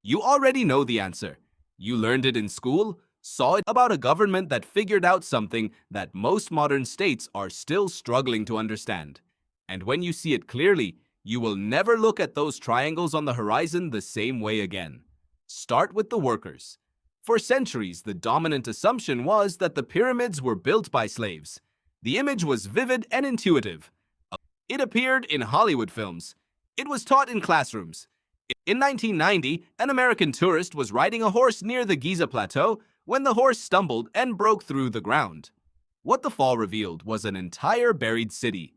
You already know the answer. You learned it in school, saw it about a government that figured out something that most modern states are still struggling to understand. And when you see it clearly, you will never look at those triangles on the horizon the same way again. Start with the workers. For centuries, the dominant assumption was that the pyramids were built by slaves. The image was vivid and intuitive. It appeared in Hollywood films. It was taught in classrooms. In 1990, an American tourist was riding a horse near the Giza Plateau when the horse stumbled and broke through the ground. What the fall revealed was an entire buried city.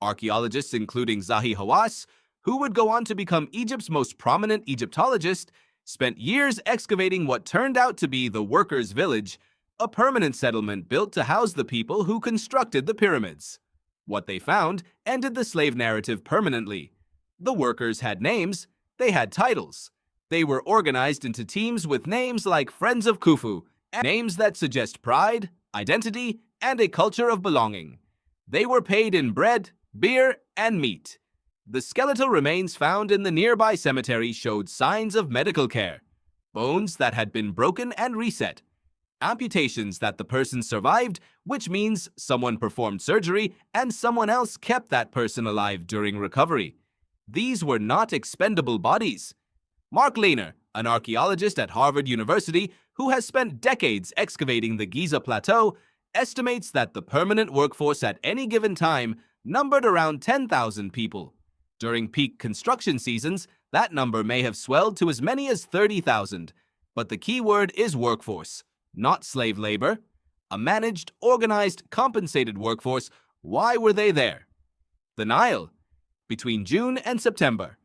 Archaeologists, including Zahi Hawass, who would go on to become Egypt's most prominent Egyptologist, spent years excavating what turned out to be the Workers' Village, a permanent settlement built to house the people who constructed the pyramids. What they found ended the slave narrative permanently. The workers had names, they had titles. They were organized into teams with names like Friends of Khufu, and names that suggest pride, identity, and a culture of belonging. They were paid in bread, beer, and meat. The skeletal remains found in the nearby cemetery showed signs of medical care. Bones that had been broken and reset. Amputations that the person survived, which means someone performed surgery and someone else kept that person alive during recovery. These were not expendable bodies. Mark Lehner, an archaeologist at Harvard University who has spent decades excavating the Giza Plateau, estimates that the permanent workforce at any given time numbered around 10,000 people. During peak construction seasons, that number may have swelled to as many as 30,000. But the key word is workforce, not slave labor. A managed, organized, compensated workforce. Why were they there? The Nile. Between June and September.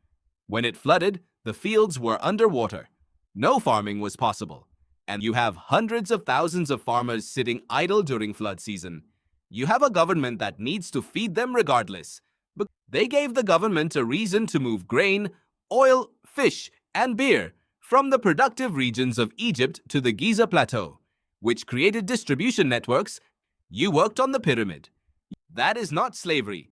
When it flooded, the fields were underwater. No farming was possible. And you have hundreds of thousands of farmers sitting idle during flood season. You have a government that needs to feed them regardless. But they gave the government a reason to move grain, oil, fish, and beer from the productive regions of Egypt to the Giza Plateau, which created distribution networks. You worked on the pyramid. That is not slavery.